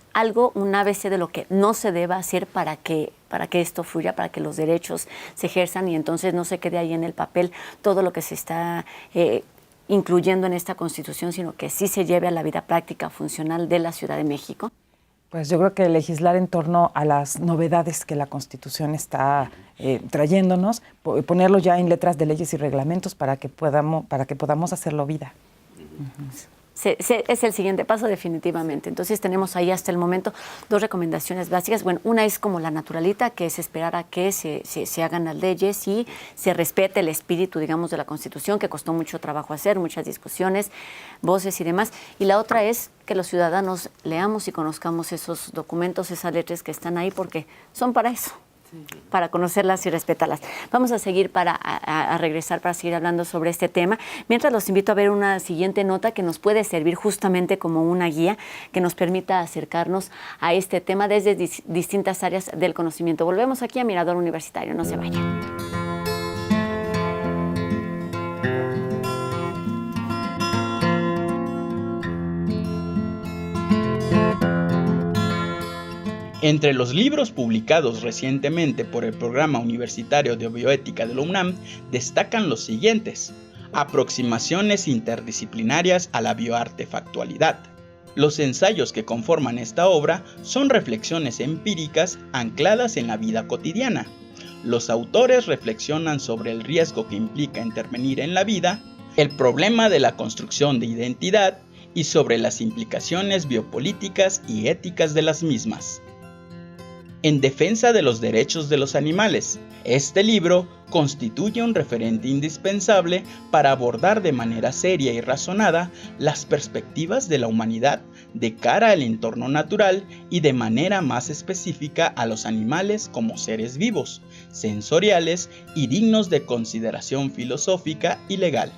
un ABC de lo que no se deba hacer para que esto fluya, para que los derechos se ejerzan y entonces no se quede ahí en el papel todo lo que se está incluyendo en esta Constitución, sino que sí se lleve a la vida práctica funcional de la Ciudad de México? Pues yo creo que legislar en torno a las novedades que la Constitución está trayéndonos, ponerlo ya en letras de leyes y reglamentos para que podamos hacerlo vida. Es el siguiente paso definitivamente. Entonces tenemos ahí hasta el momento 2 recomendaciones básicas. Bueno, una es como la naturalita, que es esperar a que se hagan las leyes y se respete el espíritu, digamos, de la Constitución, que costó mucho trabajo hacer, muchas discusiones, voces y demás. Y la otra es que los ciudadanos leamos y conozcamos esos documentos, esas letras que están ahí, porque son para eso. Para conocerlas y respetarlas. Vamos a seguir a regresar para seguir hablando sobre este tema. Mientras los invito a ver una siguiente nota que nos puede servir justamente como una guía que nos permita acercarnos a este tema desde distintas áreas del conocimiento. Volvemos aquí a Mirador Universitario, no se vayan. Entre los libros publicados recientemente por el Programa Universitario de Bioética de la UNAM destacan los siguientes: Aproximaciones interdisciplinarias a la bioartefactualidad. Los ensayos que conforman esta obra son reflexiones empíricas ancladas en la vida cotidiana. Los autores reflexionan sobre el riesgo que implica intervenir en la vida, el problema de la construcción de identidad y sobre las implicaciones biopolíticas y éticas de las mismas. En defensa de los derechos de los animales, este libro constituye un referente indispensable para abordar de manera seria y razonada las perspectivas de la humanidad de cara al entorno natural y de manera más específica a los animales como seres vivos, sensoriales y dignos de consideración filosófica y legal.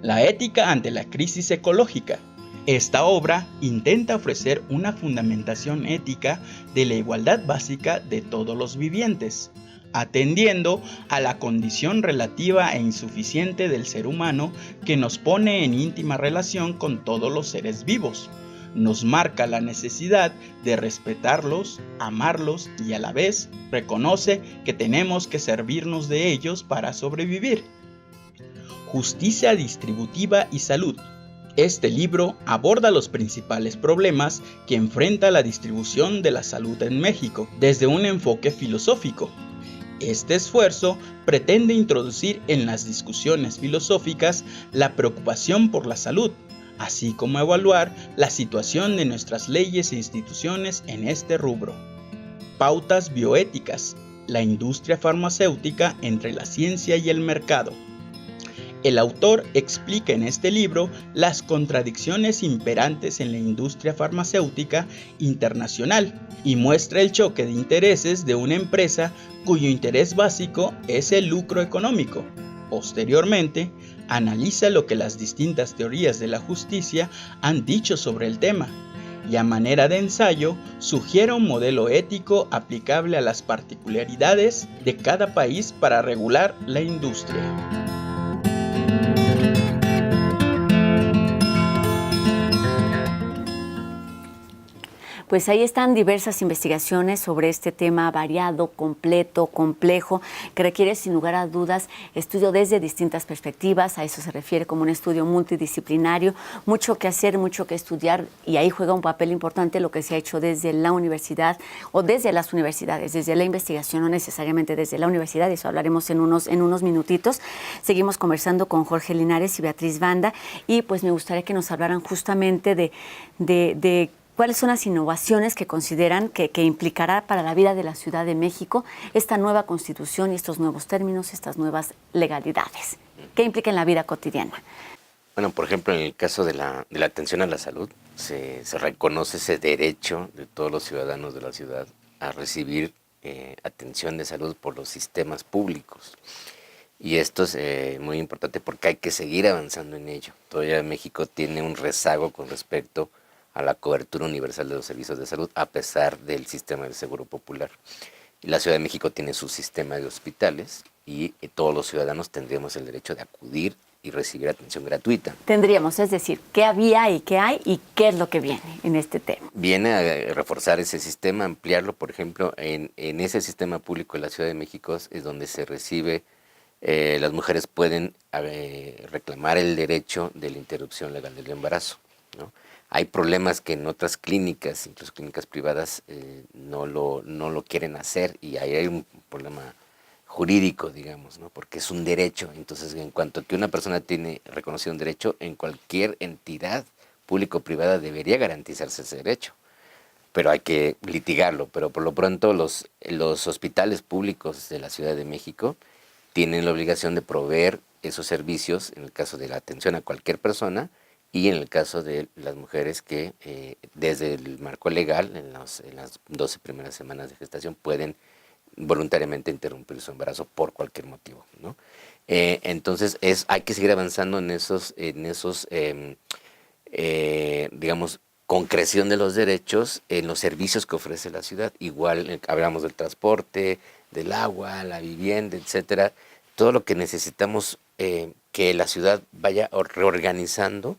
La ética ante la crisis ecológica. Esta obra intenta ofrecer una fundamentación ética de la igualdad básica de todos los vivientes, atendiendo a la condición relativa e insuficiente del ser humano que nos pone en íntima relación con todos los seres vivos. Nos marca la necesidad de respetarlos, amarlos y a la vez reconoce que tenemos que servirnos de ellos para sobrevivir. Justicia distributiva y salud. Este libro aborda los principales problemas que enfrenta la distribución de la salud en México desde un enfoque filosófico. Este esfuerzo pretende introducir en las discusiones filosóficas la preocupación por la salud, así como evaluar la situación de nuestras leyes e instituciones en este rubro. Pautas bioéticas, la industria farmacéutica entre la ciencia y el mercado. El autor explica en este libro las contradicciones imperantes en la industria farmacéutica internacional y muestra el choque de intereses de una empresa cuyo interés básico es el lucro económico. Posteriormente, analiza lo que las distintas teorías de la justicia han dicho sobre el tema y a manera de ensayo sugiere un modelo ético aplicable a las particularidades de cada país para regular la industria. Pues ahí están diversas investigaciones sobre este tema variado, completo, complejo, que requiere sin lugar a dudas estudio desde distintas perspectivas. A eso se refiere como un estudio multidisciplinario, mucho que hacer, mucho que estudiar, y ahí juega un papel importante lo que se ha hecho desde la universidad o desde las universidades, desde la investigación, no necesariamente desde la universidad. Eso hablaremos en unos minutitos. Seguimos conversando con Jorge Linares y Beatriz Banda, y pues me gustaría que nos hablaran justamente de ¿cuáles son las innovaciones que consideran que implicará para la vida de la Ciudad de México esta nueva Constitución y estos nuevos términos, estas nuevas legalidades? ¿Qué implica en la vida cotidiana? Bueno, por ejemplo, en el caso de la atención a la salud, se reconoce ese derecho de todos los ciudadanos de la ciudad a recibir atención de salud por los sistemas públicos. Y esto es muy importante porque hay que seguir avanzando en ello. Todavía México tiene un rezago con respecto a la cobertura universal de los servicios de salud, a pesar del sistema del seguro popular. La Ciudad de México tiene su sistema de hospitales y todos los ciudadanos tendríamos el derecho de acudir y recibir atención gratuita. Tendríamos, es decir, qué había y qué hay y qué es lo que viene en este tema. Viene a reforzar ese sistema, ampliarlo. Por ejemplo, en ese sistema público de la Ciudad de México es donde se recibe, las mujeres pueden reclamar el derecho de la interrupción legal del embarazo, ¿no? Hay problemas que en otras clínicas, incluso clínicas privadas, no lo quieren hacer, y ahí hay un problema jurídico, digamos, ¿no? Porque es un derecho. Entonces, en cuanto que una persona tiene reconocido un derecho, en cualquier entidad público o privada debería garantizarse ese derecho. Pero hay que litigarlo. Pero por lo pronto los hospitales públicos de la Ciudad de México tienen la obligación de proveer esos servicios en el caso de la atención a cualquier persona, y en el caso de las mujeres que desde el marco legal, en las 12 primeras semanas de gestación, pueden voluntariamente interrumpir su embarazo por cualquier motivo, ¿no? Entonces hay que seguir avanzando en esos digamos, concreción de los derechos en los servicios que ofrece la ciudad. Igual hablamos del transporte, del agua, la vivienda, etcétera. Todo lo que necesitamos que la ciudad vaya reorganizando,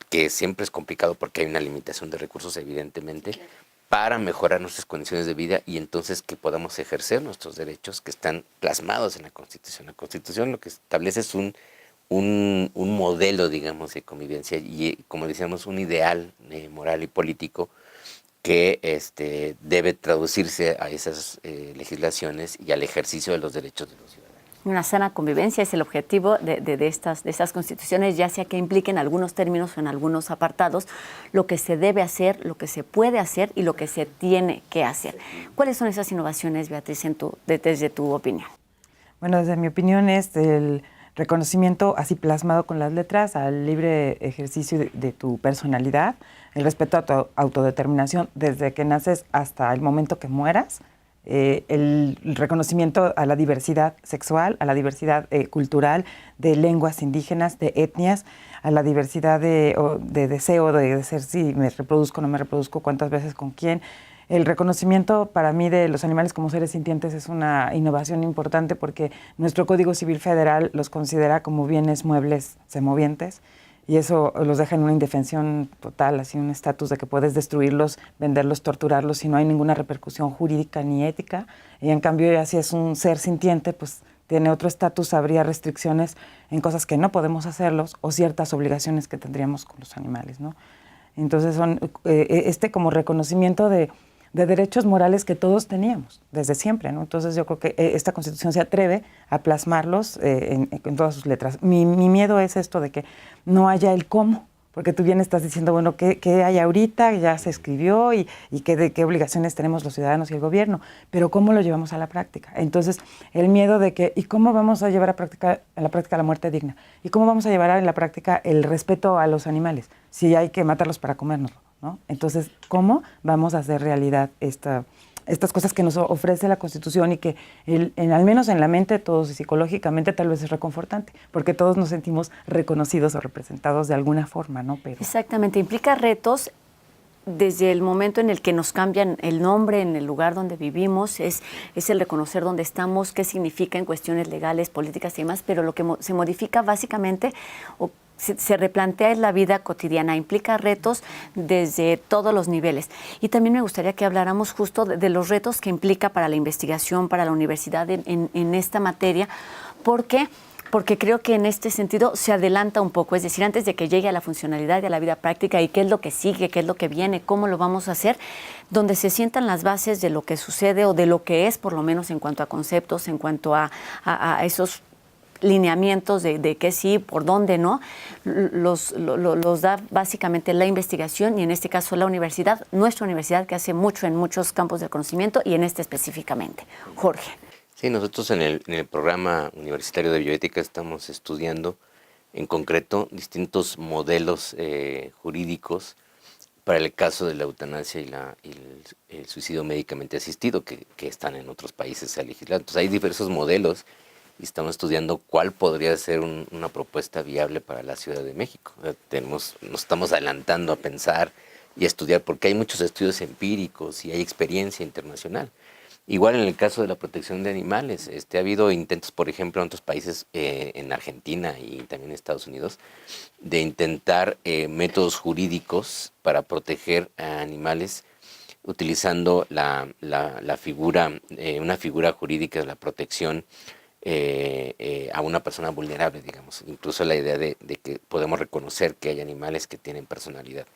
que siempre es complicado porque hay una limitación de recursos, evidentemente, para mejorar nuestras condiciones de vida, y entonces que podamos ejercer nuestros derechos que están plasmados en la Constitución. La Constitución lo que establece es un modelo, digamos, de convivencia y, como decíamos, un ideal moral y político que debe traducirse a esas legislaciones y al ejercicio de los derechos de los ciudadanos. Una sana convivencia es el objetivo de estas constituciones, ya sea que impliquen algunos términos o en algunos apartados, lo que se debe hacer, lo que se puede hacer y lo que se tiene que hacer. ¿Cuáles son esas innovaciones, Beatriz, desde tu opinión? Bueno, desde mi opinión es el reconocimiento así plasmado con las letras al libre ejercicio de tu personalidad, el respeto a tu autodeterminación desde que naces hasta el momento que mueras, el reconocimiento a la diversidad sexual, a la diversidad cultural, de lenguas indígenas, de etnias, a la diversidad de deseo de ser si me reproduzco, no me reproduzco, cuántas veces, con quién. El reconocimiento para mí de los animales como seres sintientes es una innovación importante porque nuestro Código Civil Federal los considera como bienes muebles semovientes, y eso los deja en una indefensión total, así un estatus de que puedes destruirlos, venderlos, torturarlos y no hay ninguna repercusión jurídica ni ética. Y en cambio, ya si es un ser sintiente, pues tiene otro estatus, habría restricciones en cosas que no podemos hacerlos o ciertas obligaciones que tendríamos con los animales, ¿no? Entonces son como reconocimiento de derechos morales que todos teníamos desde siempre, ¿no? Entonces yo creo que esta Constitución se atreve a plasmarlos en todas sus letras. Mi miedo es esto de que no haya el cómo, porque tú bien estás diciendo, bueno, ¿qué hay ahorita? Ya se escribió y qué obligaciones tenemos los ciudadanos y el gobierno, pero ¿cómo lo llevamos a la práctica? Entonces, el miedo de que, ¿y cómo vamos a llevar a la práctica la muerte digna? ¿Y cómo vamos a llevar a la práctica el respeto a los animales si hay que matarlos para comérnoslo, ¿no? Entonces, ¿cómo vamos a hacer realidad estas cosas que nos ofrece la Constitución y que al menos en la mente de todos y psicológicamente tal vez es reconfortante, porque todos nos sentimos reconocidos o representados de alguna forma, ¿no? Pero exactamente, implica retos desde el momento en el que nos cambian el nombre en el lugar donde vivimos, es el reconocer dónde estamos, qué significa en cuestiones legales, políticas y demás, pero lo que se modifica básicamente o se replantea en la vida cotidiana, implica retos desde todos los niveles. Y también me gustaría que habláramos justo de los retos que implica para la investigación, para la universidad en esta materia, porque creo que en este sentido se adelanta un poco, es decir, antes de que llegue a la funcionalidad y a la vida práctica y qué es lo que sigue, qué es lo que viene, cómo lo vamos a hacer, donde se sientan las bases de lo que sucede o de lo que es, por lo menos en cuanto a conceptos, en cuanto a esos lineamientos de qué sí, por dónde no, los da básicamente la investigación y en este caso la universidad, nuestra universidad que hace mucho en muchos campos del conocimiento y en este específicamente. Jorge. Sí, nosotros en el programa universitario de bioética estamos estudiando en concreto distintos modelos jurídicos para el caso de la eutanasia y el suicidio médicamente asistido que están en otros países legislados. Entonces hay diversos modelos y estamos estudiando cuál podría ser una propuesta viable para la Ciudad de México. Nos estamos adelantando a pensar y a estudiar porque hay muchos estudios empíricos y hay experiencia internacional. Igual en el caso de la protección de animales, ha habido intentos, por ejemplo, en otros países, en Argentina y también en Estados Unidos, de intentar métodos jurídicos para proteger a animales utilizando la figura, una figura jurídica de la protección a una persona vulnerable, digamos. Incluso la idea de que podemos reconocer que hay animales que tienen personalidad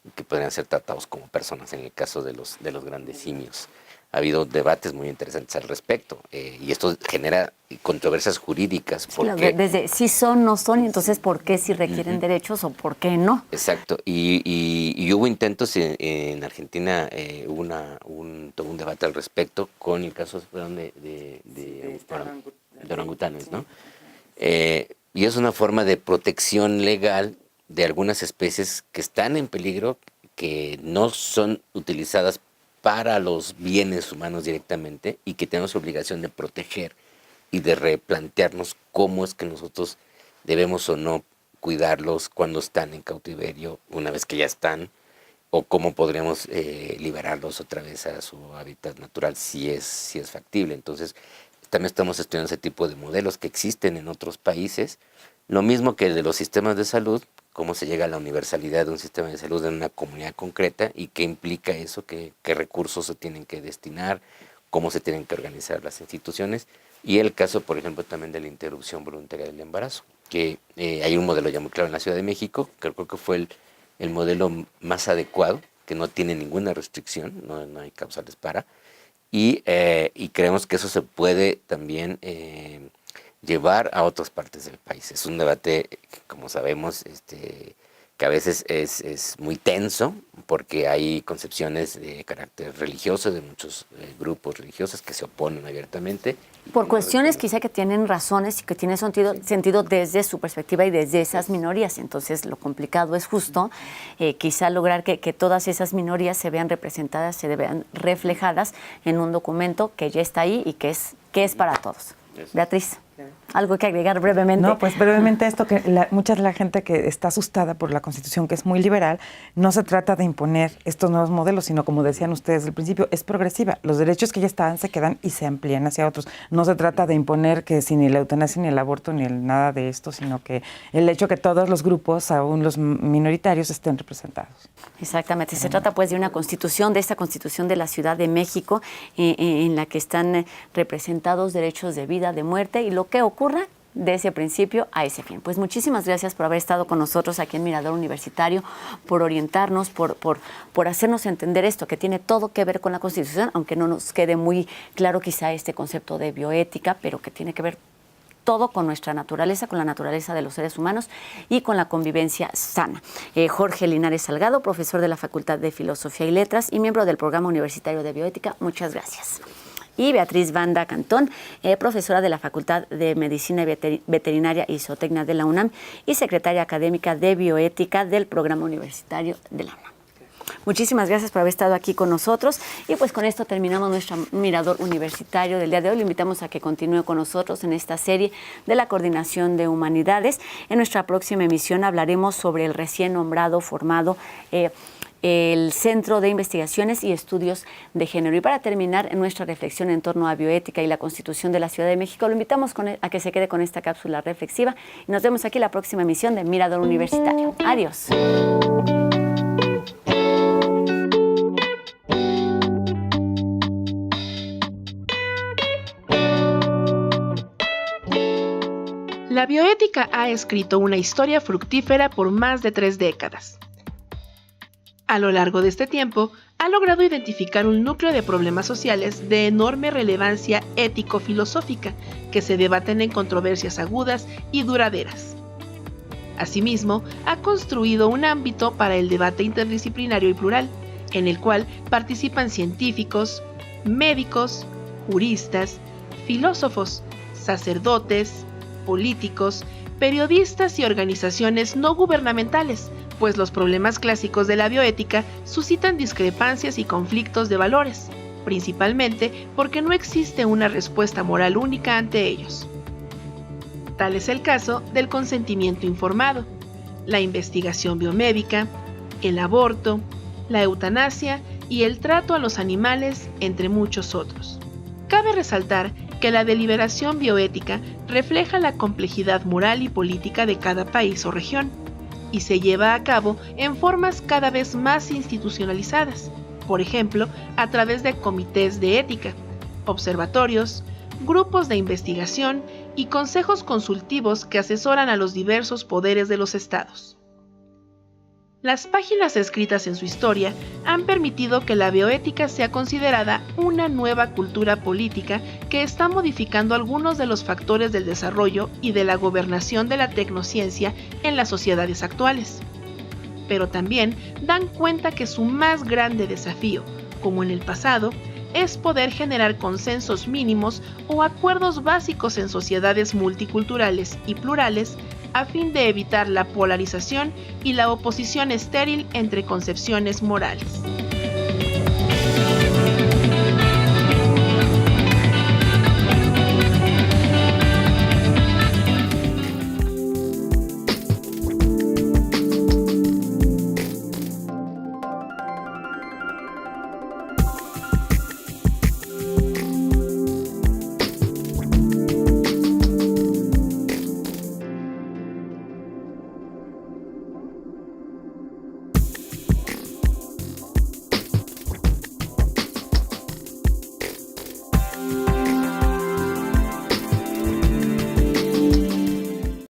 y que podrían ser tratados como personas en el caso de los grandes simios. Ha habido debates muy interesantes al respecto y esto genera controversias jurídicas. Porque desde si son, no son, y entonces ¿por qué si requieren derechos o por qué no? Exacto, y hubo intentos en Argentina, hubo todo un debate al respecto con el caso de orangutanes, ¿no? Y es una forma de protección legal de algunas especies que están en peligro, que no son utilizadas para los bienes humanos directamente y que tenemos obligación de proteger y de replantearnos cómo es que nosotros debemos o no cuidarlos cuando están en cautiverio, una vez que ya están, o cómo podríamos liberarlos otra vez a su hábitat natural si es factible. Entonces, también estamos estudiando ese tipo de modelos que existen en otros países, lo mismo que el de los sistemas de salud, cómo se llega a la universalidad de un sistema de salud en una comunidad concreta y qué implica eso, qué recursos se tienen que destinar, cómo se tienen que organizar las instituciones, y el caso, por ejemplo, también de la interrupción voluntaria del embarazo, que hay un modelo ya muy claro en la Ciudad de México, que creo que fue el modelo más adecuado, que no tiene ninguna restricción, no hay causales para, y creemos que eso se puede también llevar a otras partes del país. Es un debate, como sabemos, que a veces es muy tenso, porque hay concepciones de carácter religioso de muchos grupos religiosos que se oponen abiertamente. Por cuestiones quizá que tienen razones y que tienen sentido desde su perspectiva y desde esas minorías. Entonces lo complicado es justo quizá lograr que todas esas minorías se vean representadas, se vean reflejadas en un documento que ya está ahí y que es para todos. Beatriz, ¿algo que agregar brevemente? No, pues brevemente esto, que mucha de la gente que está asustada por la Constitución, que es muy liberal, no se trata de imponer estos nuevos modelos, sino, como decían ustedes al principio, es progresiva. Los derechos que ya estaban se quedan y se amplían hacia otros. No se trata de imponer que si ni la eutanasia, ni el aborto, ni nada de esto, sino que el hecho que todos los grupos, aún los minoritarios, estén representados. Exactamente. Se trata pues de una constitución, de esta constitución de la Ciudad de México, en la que están representados derechos de vida, de muerte y lo que ocurra de ese principio a ese fin. Pues muchísimas gracias por haber estado con nosotros aquí en Mirador Universitario, por orientarnos, por hacernos entender esto que tiene todo que ver con la Constitución, aunque no nos quede muy claro quizá este concepto de bioética, pero que tiene que ver todo con nuestra naturaleza, con la naturaleza de los seres humanos y con la convivencia sana. Jorge Linares Salgado, profesor de la Facultad de Filosofía y Letras y miembro del Programa Universitario de Bioética, muchas gracias. Y Beatriz Banda Cantón, profesora de la Facultad de Medicina Veterinaria y Zootecnia de la UNAM y secretaria académica de Bioética del Programa Universitario de la UNAM. Muchísimas gracias por haber estado aquí con nosotros y pues con esto terminamos nuestro Mirador Universitario del día de hoy. Le invitamos a que continúe con nosotros en esta serie de la Coordinación de Humanidades. En nuestra próxima emisión hablaremos sobre el recién nombrado, formado el Centro de Investigaciones y Estudios de Género. Y para terminar nuestra reflexión en torno a bioética y la Constitución de la Ciudad de México, lo invitamos a que se quede con esta cápsula reflexiva y nos vemos aquí en la próxima emisión de Mirador Universitario. Adiós. La bioética ha escrito una historia fructífera por más de 3 décadas. A lo largo de este tiempo, ha logrado identificar un núcleo de problemas sociales de enorme relevancia ético-filosófica que se debaten en controversias agudas y duraderas. Asimismo, ha construido un ámbito para el debate interdisciplinario y plural, en el cual participan científicos, médicos, juristas, filósofos, sacerdotes, políticos, periodistas y organizaciones no gubernamentales, pues los problemas clásicos de la bioética suscitan discrepancias y conflictos de valores, principalmente porque no existe una respuesta moral única ante ellos. Tal es el caso del consentimiento informado, la investigación biomédica, el aborto, la eutanasia y el trato a los animales, entre muchos otros. Cabe resaltar que la deliberación bioética refleja la complejidad moral y política de cada país o región, y se lleva a cabo en formas cada vez más institucionalizadas, por ejemplo, a través de comités de ética, observatorios, grupos de investigación y consejos consultivos que asesoran a los diversos poderes de los estados. Las páginas escritas en su historia han permitido que la bioética sea considerada una nueva cultura política que está modificando algunos de los factores del desarrollo y de la gobernación de la tecnociencia en las sociedades actuales. Pero también dan cuenta que su más grande desafío, como en el pasado, es poder generar consensos mínimos o acuerdos básicos en sociedades multiculturales y plurales a fin de evitar la polarización y la oposición estéril entre concepciones morales.